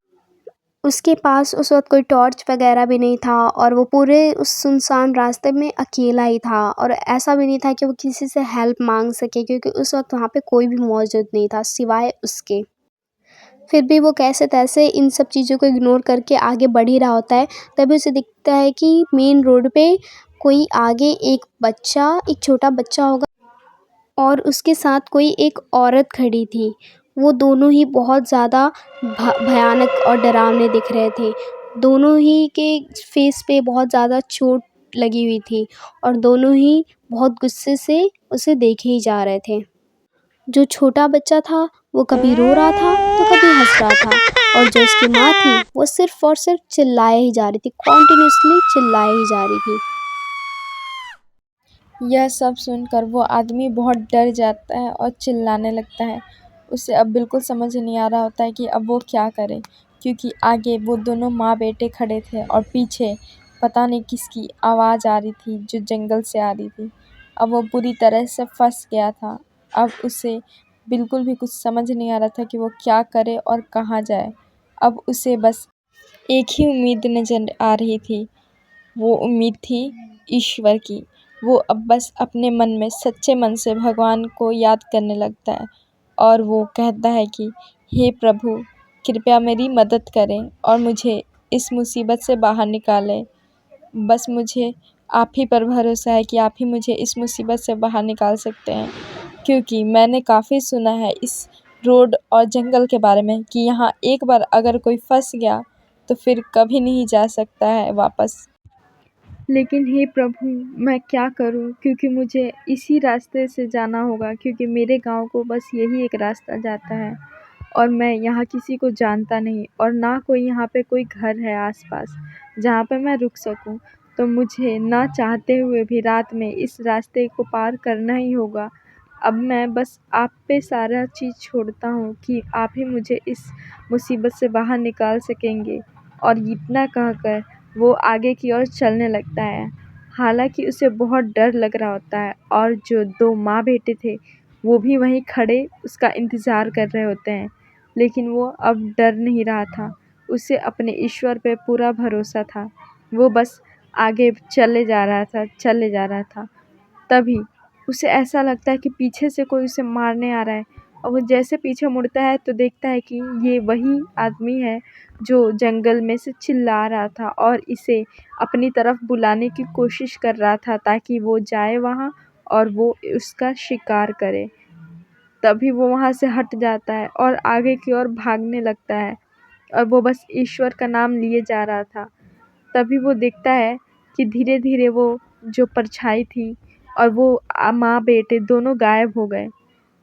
उसके पास उस वक़्त कोई टॉर्च वग़ैरह भी नहीं था और वो पूरे उस सुनसान रास्ते में अकेला ही था और ऐसा भी नहीं था कि वो किसी से हेल्प माँग सके क्योंकि उस वक़्त वहाँ पे कोई भी मौजूद नहीं था सिवाय उसके। फिर भी वो कैसे-तैसे इन सब चीज़ों को इग्नोर करके आगे बढ़ ही रहा होता है। तभी उसे दिखता है कि मेन रोड पे कोई आगे एक छोटा बच्चा होगा और उसके साथ कोई एक औरत खड़ी थी। वो दोनों ही बहुत ज़्यादा भयानक और डरावने दिख रहे थे। दोनों ही के फेस पे बहुत ज़्यादा चोट लगी हुई थी और दोनों ही बहुत गुस्से से उसे देखे ही जा रहे थे। जो छोटा बच्चा था वो कभी रो रहा था तो कभी हँस रहा था और जो उसकी माँ थी वो सिर्फ़ और सिर्फ़ चिल्लाए ही जा रही थी, कॉन्टिन्यूअसली चिल्लाए ही जा रही थी। यह सब सुनकर वो आदमी बहुत डर जाता है और चिल्लाने लगता है। उसे अब बिल्कुल समझ नहीं आ रहा होता है कि अब वो क्या करे, क्योंकि आगे वो दोनों माँ बेटे खड़े थे और पीछे पता नहीं किसकी आवाज़ आ रही थी जो जंगल से आ रही थी। अब वो पूरी तरह से फंस गया था। अब उसे बिल्कुल भी कुछ समझ नहीं आ रहा था कि वो क्या करे और कहाँ जाए। अब उसे बस एक ही उम्मीद नज़र आ रही थी, वो उम्मीद थी ईश्वर की। वो अब बस अपने मन में सच्चे मन से भगवान को याद करने लगता है और वो कहता है कि हे प्रभु, कृपया मेरी मदद करें और मुझे इस मुसीबत से बाहर निकालें। बस मुझे आप ही पर भरोसा है कि आप ही मुझे इस मुसीबत से बाहर निकाल सकते हैं, क्योंकि मैंने काफ़ी सुना है इस रोड और जंगल के बारे में कि यहाँ एक बार अगर कोई फंस गया तो फिर कभी नहीं जा सकता है वापस। लेकिन हे प्रभु, मैं क्या करूं, क्योंकि मुझे इसी रास्ते से जाना होगा, क्योंकि मेरे गांव को बस यही एक रास्ता जाता है और मैं यहाँ किसी को जानता नहीं और ना कोई यहाँ पे कोई घर है आसपास जहाँ पे मैं रुक सकूं। तो मुझे ना चाहते हुए भी रात में इस रास्ते को पार करना ही होगा। अब मैं बस आप पे सारा चीज़ छोड़ता हूँ कि आप ही मुझे इस मुसीबत से बाहर निकाल सकेंगे। और इतना कहकर वो आगे की ओर चलने लगता है। हालांकि उसे बहुत डर लग रहा होता है और जो दो माँ बेटे थे वो भी वहीं खड़े उसका इंतज़ार कर रहे होते हैं। लेकिन वो अब डर नहीं रहा था, उसे अपने ईश्वर पे पूरा भरोसा था। वो बस आगे चले जा रहा था। तभी उसे ऐसा लगता है कि पीछे से कोई उसे मारने आ रहा है और वो जैसे पीछे मुड़ता है तो देखता है कि ये वही आदमी है जो जंगल में से चिल्ला रहा था और इसे अपनी तरफ बुलाने की कोशिश कर रहा था ताकि वो जाए वहाँ और वो उसका शिकार करे। तभी वो वहाँ से हट जाता है और आगे की ओर भागने लगता है और वो बस ईश्वर का नाम लिए जा रहा था। तभी वो देखता है कि धीरे-धीरे वो जो परछाई थी और वो माँ बेटे दोनों गायब हो गए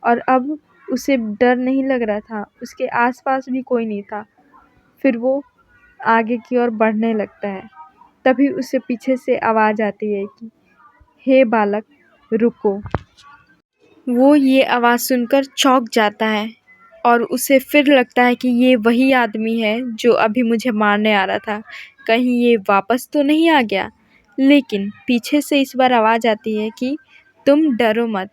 और अब उसे डर नहीं लग रहा था, उसके आस-पास भी कोई नहीं था। फिर वो आगे की ओर बढ़ने लगता है। तभी उसे पीछे से आवाज़ आती है कि हे बालक, रुको। वो ये आवाज़ सुनकर चौंक जाता है और उसे फिर लगता है कि ये वही आदमी है जो अभी मुझे मारने आ रहा था। कहीं ये वापस तो नहीं आ गया? लेकिन पीछे से इस बार आवाज़ आती है कि तुम डरो मत,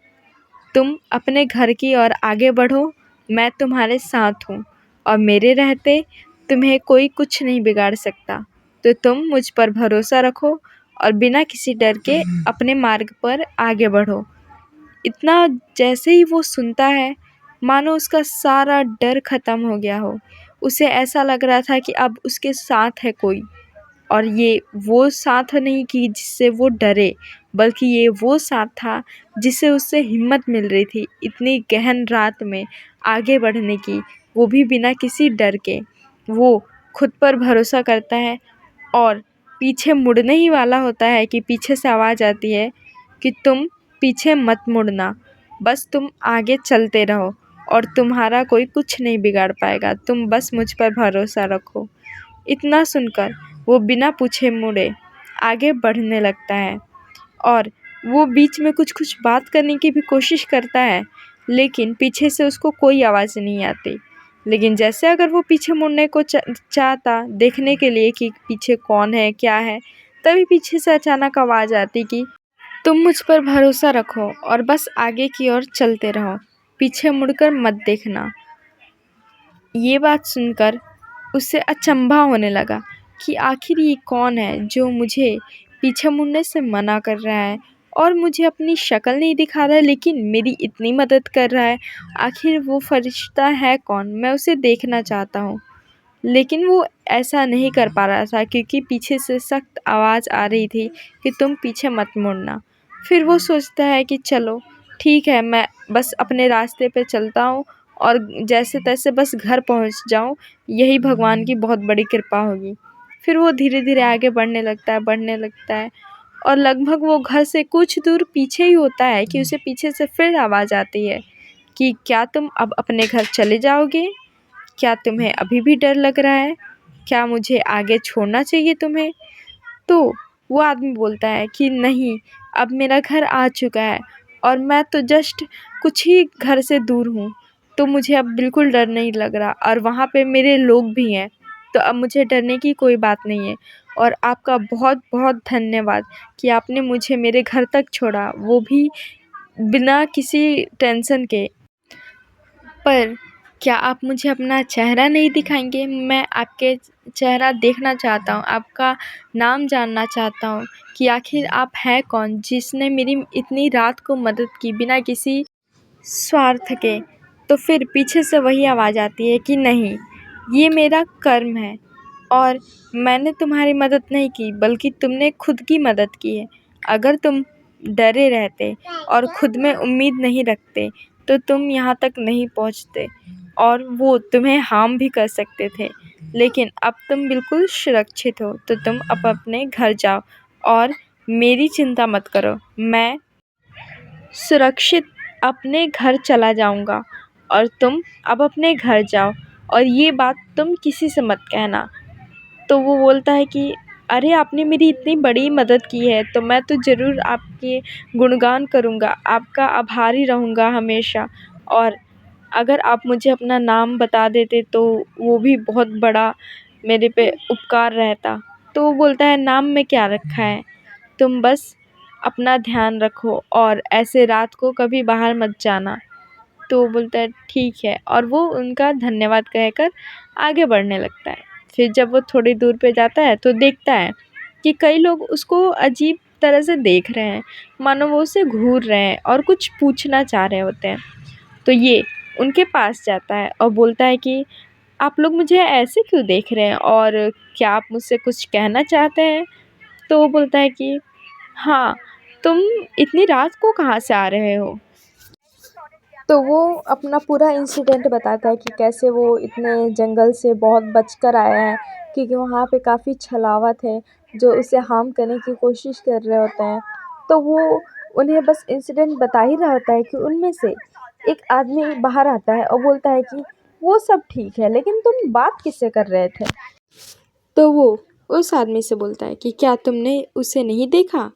तुम अपने घर की ओर आगे बढ़ो, मैं तुम्हारे साथ हूँ और मेरे रहते तुम्हें कोई कुछ नहीं बिगाड़ सकता। तो तुम मुझ पर भरोसा रखो और बिना किसी डर के अपने मार्ग पर आगे बढ़ो। इतना जैसे ही वो सुनता है, मानो उसका सारा डर ख़त्म हो गया हो। उसे ऐसा लग रहा था कि अब उसके साथ है कोई और ये वो साथ नहीं कि जिससे वो डरे, बल्कि ये वो साथ था जिससे उससे हिम्मत मिल रही थी इतनी गहन रात में आगे बढ़ने की, वो भी बिना किसी डर के। वो खुद पर भरोसा करता है और पीछे मुड़ने ही वाला होता है कि पीछे से आवाज़ आती है कि तुम पीछे मत मुड़ना, बस तुम आगे चलते रहो और तुम्हारा कोई कुछ नहीं बिगाड़ पाएगा, तुम बस मुझ पर भरोसा रखो। इतना सुनकर वो बिना पूछे मुड़े आगे बढ़ने लगता है और वो बीच में कुछ बात करने की भी कोशिश करता है, लेकिन पीछे से उसको कोई आवाज़ नहीं आती। लेकिन जैसे अगर वो पीछे मुड़ने को चाहता देखने के लिए कि पीछे कौन है, क्या है, तभी पीछे से अचानक आवाज़ आती कि तुम मुझ पर भरोसा रखो और बस आगे की ओर चलते रहो, पीछे मुड़कर मत देखना। ये बात सुनकर उसे अचंभा होने लगा कि आखिर ये कौन है जो मुझे पीछे मुड़ने से मना कर रहा है और मुझे अपनी शक्ल नहीं दिखा रहा है, लेकिन मेरी इतनी मदद कर रहा है। आखिर वो फरिश्ता है कौन? मैं उसे देखना चाहता हूँ। लेकिन वो ऐसा नहीं कर पा रहा था क्योंकि पीछे से सख्त आवाज़ आ रही थी कि तुम पीछे मत मुड़ना। फिर वो सोचता है कि चलो ठीक है, मैं बस अपने रास्ते पे चलता हूँ और जैसे तैसे बस घर पहुँच जाऊँ, यही भगवान की बहुत बड़ी कृपा होगी। फिर वो धीरे-धीरे आगे बढ़ने लगता है और लगभग वो घर से कुछ दूर पीछे ही होता है कि उसे पीछे से फिर आवाज़ आती है कि क्या तुम अब अपने घर चले जाओगे? क्या तुम्हें अभी भी डर लग रहा है? क्या मुझे आगे छोड़ना चाहिए तुम्हें? तो वो आदमी बोलता है कि नहीं, अब मेरा घर आ चुका है और मैं तो जस्ट कुछ ही घर से दूर हूँ, तो मुझे अब बिल्कुल डर नहीं लग रहा और वहाँ पे मेरे लोग भी हैं, तो अब मुझे डरने की कोई बात नहीं है। और आपका बहुत-बहुत धन्यवाद कि आपने मुझे मेरे घर तक छोड़ा, वो भी बिना किसी टेंशन के। पर क्या आप मुझे अपना चेहरा नहीं दिखाएंगे? मैं आपके चेहरा देखना चाहता हूँ, आपका नाम जानना चाहता हूँ कि आखिर आप हैं कौन जिसने मेरी इतनी रात को मदद की बिना किसी स्वार्थ के। तो फिर पीछे से वही आवाज़ आती है कि नहीं, ये मेरा कर्म है और मैंने तुम्हारी मदद नहीं की बल्कि तुमने खुद की मदद की है। अगर तुम डरे रहते और खुद में उम्मीद नहीं रखते तो तुम यहाँ तक नहीं पहुँचते। और वो तुम्हें हार्म भी कर सकते थे, लेकिन अब तुम बिल्कुल सुरक्षित हो, तो तुम अब अपने घर जाओ और मेरी चिंता मत करो। मैं सुरक्षित अपने घर चला जाऊंगा और तुम अब अपने घर जाओ और ये बात तुम किसी से मत कहना। तो वो बोलता है कि अरे आपने मेरी इतनी बड़ी मदद की है तो मैं तो ज़रूर आपके गुणगान करूँगा, आपका आभारी रहूँगा हमेशा। और अगर आप मुझे अपना नाम बता देते तो वो भी बहुत बड़ा मेरे पे उपकार रहता। तो वो बोलता है नाम में क्या रखा है, तुम बस अपना ध्यान रखो और ऐसे रात को कभी बाहर मत जाना। तो वो बोलता है ठीक है, और वो उनका धन्यवाद कहकर आगे बढ़ने लगता है। फिर जब वो थोड़ी दूर पे जाता है तो देखता है कि कई लोग उसको अजीब तरह से देख रहे हैं, मानो वो उसे घूर रहे हैं और कुछ पूछना चाह रहे होते हैं। तो ये उनके पास जाता है और बोलता है कि आप लोग मुझे ऐसे क्यों देख रहे हैं और क्या आप मुझसे कुछ कहना चाहते हैं? तो वो बोलता है कि हाँ, तुम इतनी रात को कहाँ से आ रहे हो? तो वो अपना पूरा इंसिडेंट बताता है कि कैसे वो इतने जंगल से बहुत बचकर आया है, क्योंकि वहाँ पे काफ़ी छलावा थे जो उसे हार्म करने की कोशिश कर रहे होते हैं। तो वो उन्हें बस इंसिडेंट बता ही रहा होता है कि उनमें से एक आदमी बाहर आता है और बोलता है कि वो सब ठीक है, लेकिन तुम बात किससे कर रहे थे? तो वो उस आदमी से बोलता है कि क्या तुमने उसे नहीं देखा?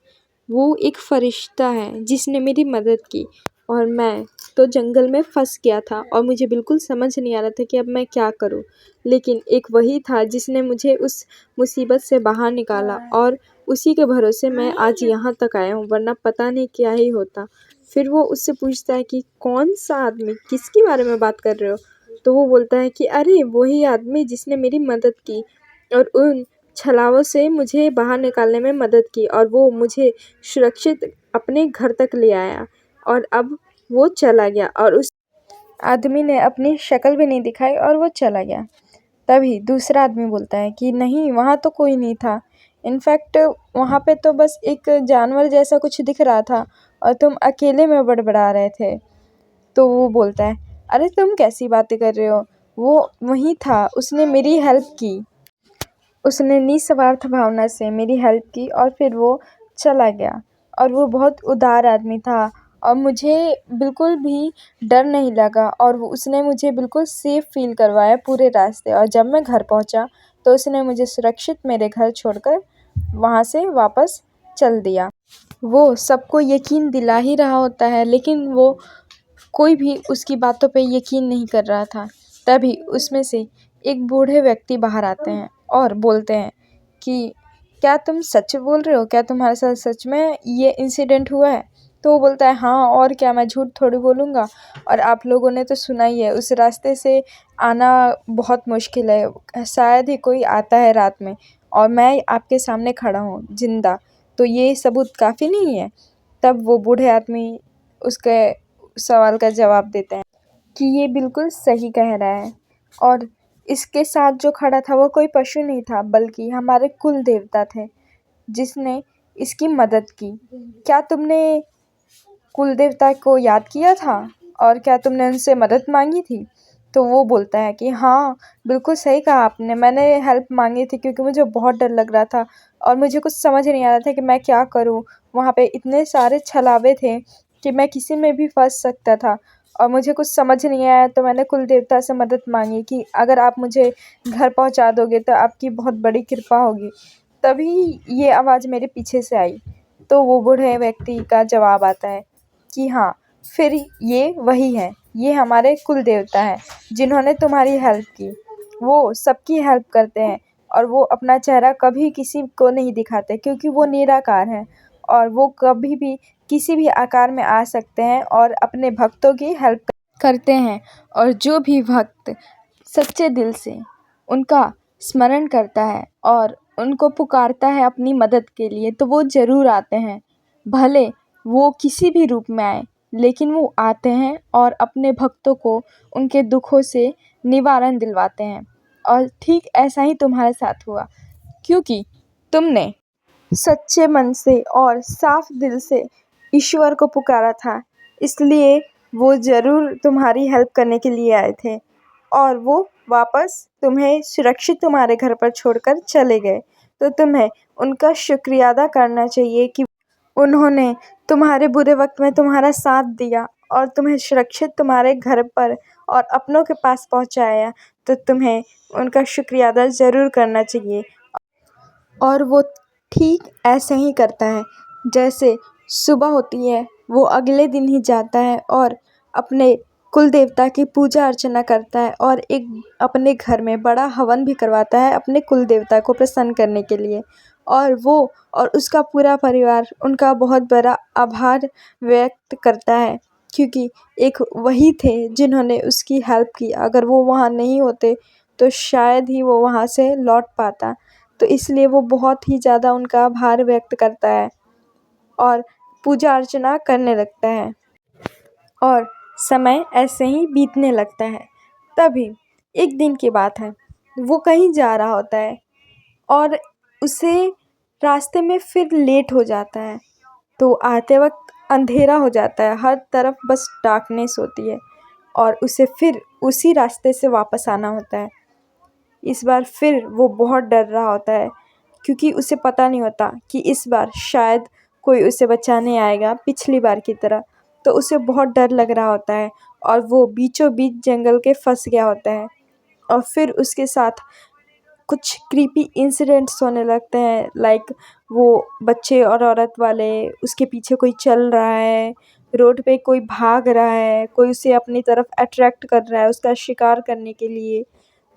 वो एक फरिश्ता है जिसने मेरी मदद की, और मैं तो जंगल में फंस गया था और मुझे बिल्कुल समझ नहीं आ रहा था कि अब मैं क्या करूं। लेकिन एक वही था जिसने मुझे उस मुसीबत से बाहर निकाला, और उसी के भरोसे मैं आज यहाँ तक आया हूँ, वरना पता नहीं क्या ही होता। फिर वो उससे पूछता है कि कौन सा आदमी, किसके बारे में बात कर रहे हो? तो वो बोलता है कि अरे वही आदमी जिसने मेरी मदद की और उन छलावों से मुझे बाहर निकालने में मदद की, और वो मुझे सुरक्षित अपने घर तक ले आया, और अब वो चला गया और उस आदमी ने अपनी शक्ल भी नहीं दिखाई और वो चला गया। तभी दूसरा आदमी बोलता है कि नहीं, वहाँ तो कोई नहीं था। इनफैक्ट वहाँ पे तो बस एक जानवर जैसा कुछ दिख रहा था और तुम अकेले में बड़बड़ा रहे थे। तो वो बोलता है अरे तुम कैसी बातें कर रहे हो, वो वहीं था, उसने मेरी हेल्प की। उसने निस्वार्थ भावना से मेरी हेल्प की और फिर वो चला गया, और वो बहुत उदार आदमी था और मुझे बिल्कुल भी डर नहीं लगा, और उसने मुझे बिल्कुल सेफ़ फ़ील करवाया पूरे रास्ते, और जब मैं घर पहुंचा तो उसने मुझे सुरक्षित मेरे घर छोड़कर वहाँ से वापस चल दिया। वो सबको यकीन दिला ही रहा होता है, लेकिन वो कोई भी उसकी बातों पे यकीन नहीं कर रहा था। तभी उसमें से एक बूढ़े व्यक्ति बाहर आते हैं और बोलते हैं कि क्या तुम सच बोल रहे हो? क्या तुम्हारे साथ सच में ये इंसिडेंट हुआ है? तो वो बोलता है हाँ, और क्या, मैं झूठ थोड़ी बोलूँगा। और आप लोगों ने तो सुना ही है, उस रास्ते से आना बहुत मुश्किल है, शायद ही कोई आता है रात में, और मैं आपके सामने खड़ा हूँ ज़िंदा, तो ये सबूत काफ़ी नहीं है? तब वो बूढ़े आदमी उसके सवाल का जवाब देते हैं कि ये बिल्कुल सही कह रहा है, और इसके साथ जो खड़ा था वो कोई पशु नहीं था, बल्कि हमारे कुल देवता थे जिसने इसकी मदद की। क्या तुमने कुल देवता को याद किया था और क्या तुमने उनसे मदद मांगी थी? तो वो बोलता है कि हाँ, बिल्कुल सही कहा आपने, मैंने हेल्प मांगी थी क्योंकि मुझे बहुत डर लग रहा था और मुझे कुछ समझ नहीं आ रहा था कि मैं क्या करूँ। वहाँ पे इतने सारे छलावे थे कि मैं किसी में भी फंस सकता था, और मुझे कुछ समझ नहीं आया, तो मैंने कुल देवता से मदद मांगी कि अगर आप मुझे घर पहुँचा दोगे तो आपकी बहुत बड़ी कृपा होगी। तभी ये आवाज़ मेरे पीछे से आई। तो वो बूढ़े व्यक्ति का जवाब आता है कि हाँ, फिर ये वही हैं, ये हमारे कुल देवता हैं जिन्होंने तुम्हारी हेल्प की। वो सबकी हेल्प करते हैं और वो अपना चेहरा कभी किसी को नहीं दिखाते, क्योंकि वो निराकार हैं और वो कभी भी किसी भी आकार में आ सकते हैं और अपने भक्तों की हेल्प करते हैं। और जो भी भक्त सच्चे दिल से उनका स्मरण करता है और उनको पुकारता है अपनी मदद के लिए, तो वो ज़रूर आते हैं। भले वो किसी भी रूप में आए, लेकिन वो आते हैं और अपने भक्तों को उनके दुखों से निवारण दिलवाते हैं। और ठीक ऐसा ही तुम्हारे साथ हुआ, क्योंकि तुमने सच्चे मन से और साफ दिल से ईश्वर को पुकारा था, इसलिए वो ज़रूर तुम्हारी हेल्प करने के लिए आए थे। और वो वापस तुम्हें सुरक्षित तुम्हारे घर पर छोड़कर चले गए। तो तुम्हें उनका शुक्रिया अदा करना चाहिए कि उन्होंने तुम्हारे बुरे वक्त में तुम्हारा साथ दिया और तुम्हें सुरक्षित तुम्हारे घर पर और अपनों के पास पहुंचाया। तो तुम्हें उनका शुक्रिया अदा ज़रूर करना चाहिए। और वो ठीक ऐसे ही करता है। जैसे सुबह होती है, वो अगले दिन ही जाता है और अपने कुल देवता की पूजा अर्चना करता है और एक अपने घर में बड़ा हवन भी करवाता है अपने कुल देवता को प्रसन्न करने के लिए। और वो और उसका पूरा परिवार उनका बहुत बड़ा आभार व्यक्त करता है, क्योंकि एक वही थे जिन्होंने उसकी हेल्प की। अगर वो वहाँ नहीं होते तो शायद ही वो वहाँ से लौट पाता। तो इसलिए वो बहुत ही ज़्यादा उनका आभार व्यक्त करता है और पूजा अर्चना करने लगता है। और समय ऐसे ही बीतने लगता है। तभी एक दिन की बात है, वो कहीं जा रहा होता है और उसे रास्ते में फिर लेट हो जाता है। तो आते वक्त अंधेरा हो जाता है, हर तरफ बस डार्कनेस होती है और उसे फिर उसी रास्ते से वापस आना होता है। इस बार फिर वो बहुत डर रहा होता है, क्योंकि उसे पता नहीं होता कि इस बार शायद कोई उसे बचाने आएगा पिछली बार की तरह। तो उसे बहुत डर लग रहा होता है और वो बीचों बीच जंगल के फंस गया होता है। और फिर उसके साथ कुछ क्रीपी इंसिडेंट्स होने लगते हैं, लाइक वो बच्चे और औरत वाले, उसके पीछे कोई चल रहा है, रोड पे कोई भाग रहा है, कोई उसे अपनी तरफ अट्रैक्ट कर रहा है उसका शिकार करने के लिए।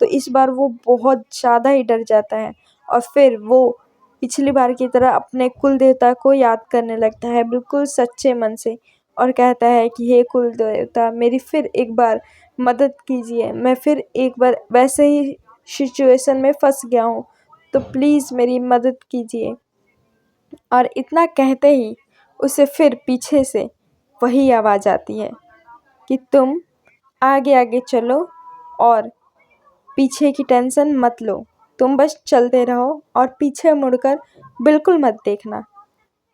तो इस बार वो बहुत ज़्यादा ही डर जाता है और फिर वो पिछली बार की तरह अपने कुल देवता को याद करने लगता है बिल्कुल सच्चे मन से और कहता है कि हे कुल देवता, मेरी फिर एक बार मदद कीजिए। मैं फिर एक बार वैसे ही सिचुएशन में फंस गया हूँ, तो प्लीज़ मेरी मदद कीजिए। और इतना कहते ही उसे फिर पीछे से वही आवाज़ आती है कि तुम आगे आगे चलो और पीछे की टेंशन मत लो, तुम बस चलते रहो और पीछे मुड़कर बिल्कुल मत देखना।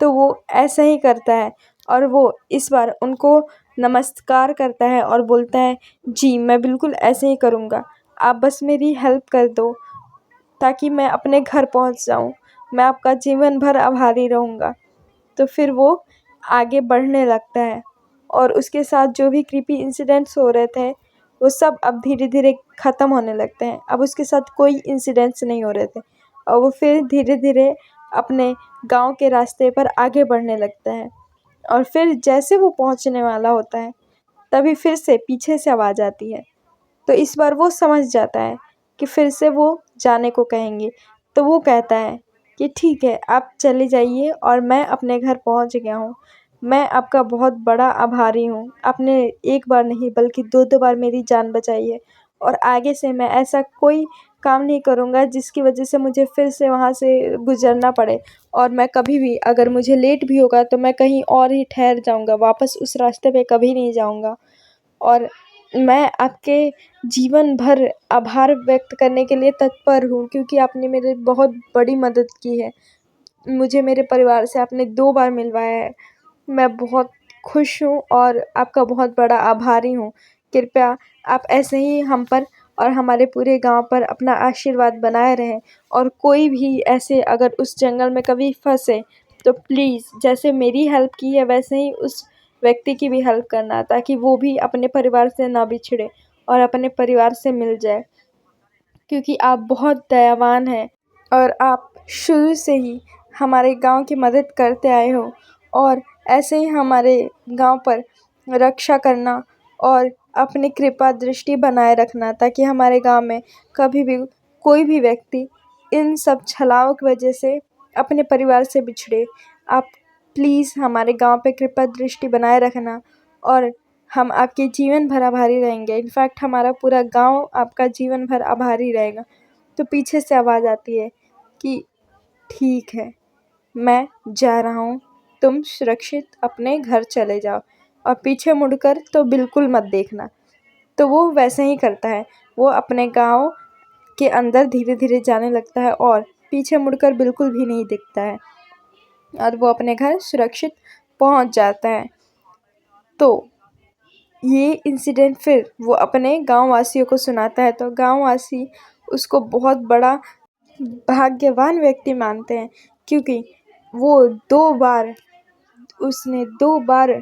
तो वो ऐसा ही करता है और वो इस बार उनको नमस्कार करता है और बोलता है, जी मैं बिल्कुल ऐसे ही करूँगा, आप बस मेरी हेल्प कर दो ताकि मैं अपने घर पहुँच जाऊँ। मैं आपका जीवन भर आभारी रहूँगा। तो फिर वो आगे बढ़ने लगता है और उसके साथ जो भी क्रीपी इंसिडेंट्स हो रहे थे वो सब अब धीरे धीरे ख़त्म होने लगते हैं। अब उसके साथ कोई इंसिडेंट्स नहीं हो रहे थे और वो फिर धीरे धीरे अपने गांव के रास्ते पर आगे बढ़ने लगता है। और फिर जैसे वो पहुंचने वाला होता है, तभी फिर से पीछे से आवाज़ आती है। तो इस बार वो समझ जाता है कि फिर से वो जाने को कहेंगे। तो वो कहता है कि ठीक है, आप चले जाइए और मैं अपने घर पहुंच गया हूँ। मैं आपका बहुत बड़ा आभारी हूँ। आपने एक बार नहीं बल्कि दो दो बार मेरी जान बचाई है और आगे से मैं ऐसा कोई काम नहीं करूँगा जिसकी वजह से मुझे फिर से वहाँ से गुज़रना पड़े। और मैं कभी भी अगर मुझे लेट भी होगा तो मैं कहीं और ही ठहर जाऊँगा, वापस उस रास्ते पे कभी नहीं जाऊँगा। और मैं आपके जीवन भर आभार व्यक्त करने के लिए तत्पर हूँ, क्योंकि आपने मेरी बहुत बड़ी मदद की है। मुझे मेरे परिवार से आपने 2 बार मिलवाया है। मैं बहुत खुश हूँ और आपका बहुत बड़ा आभारी हूँ। कृपया आप ऐसे ही हम पर और हमारे पूरे गाँव पर अपना आशीर्वाद बनाए रहें। और कोई भी ऐसे अगर उस जंगल में कभी फँसे तो प्लीज़ जैसे मेरी हेल्प की है वैसे ही उस व्यक्ति की भी हेल्प करना, ताकि वो भी अपने परिवार से ना बिछड़े और अपने परिवार से मिल जाए। क्योंकि आप बहुत दयावान हैं और आप शुरू से ही हमारे गांव की मदद करते आए हो और ऐसे ही हमारे गांव पर रक्षा करना और अपनी कृपा दृष्टि बनाए रखना, ताकि हमारे गांव में कभी भी कोई भी व्यक्ति इन सब छलाओं की वजह से अपने परिवार से बिछड़े। आप प्लीज़ हमारे गांव पे कृपा दृष्टि बनाए रखना और हम आपके जीवन भर आभारी रहेंगे। इनफैक्ट हमारा पूरा गांव आपका जीवन भर आभारी रहेगा। तो पीछे से आवाज़ आती है कि ठीक है, मैं जा रहा हूँ, तुम सुरक्षित अपने घर चले जाओ और पीछे मुड़कर तो बिल्कुल मत देखना। तो वो वैसे ही करता है। वो अपने गांव के अंदर धीरे धीरे जाने लगता है और पीछे मुड़कर बिल्कुल भी नहीं दिखता है और वो अपने घर सुरक्षित पहुंच जाता है। तो ये इंसिडेंट फिर वो अपने गाँव वासियों को सुनाता है, तो गाँव वासी उसको बहुत बड़ा भाग्यवान व्यक्ति मानते हैं, क्योंकि वो 2 बार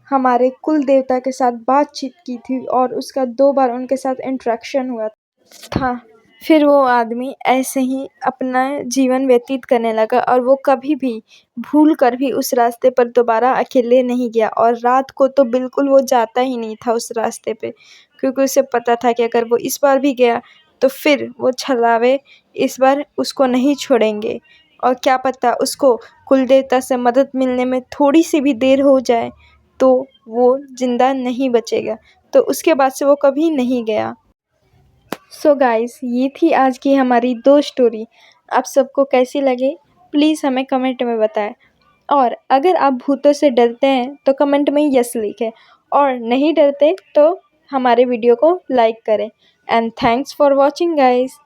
हमारे कुल देवता के साथ बातचीत की थी और उसका 2 बार उनके साथ इंटरेक्शन हुआ था। फिर वो आदमी ऐसे ही अपना जीवन व्यतीत करने लगा और वो कभी भी भूल कर भी उस रास्ते पर दोबारा अकेले नहीं गया, और रात को तो बिल्कुल वो जाता ही नहीं था उस रास्ते पे, क्योंकि उसे पता था कि अगर वो इस बार भी गया तो फिर वो छलावे इस बार उसको नहीं छोड़ेंगे, और क्या पता उसको कुलदेवता से मदद मिलने में थोड़ी सी भी देर हो जाए तो वो जिंदा नहीं बचेगा। तो उसके बाद से वो कभी नहीं गया। सो गाइस, ये थी आज की हमारी 2 स्टोरी। आप सबको कैसी लगी प्लीज़ हमें कमेंट में बताएं, और अगर आप भूतों से डरते हैं तो कमेंट में यस लिखें, और नहीं डरते तो हमारे वीडियो को लाइक करें। And thanks for watching guys.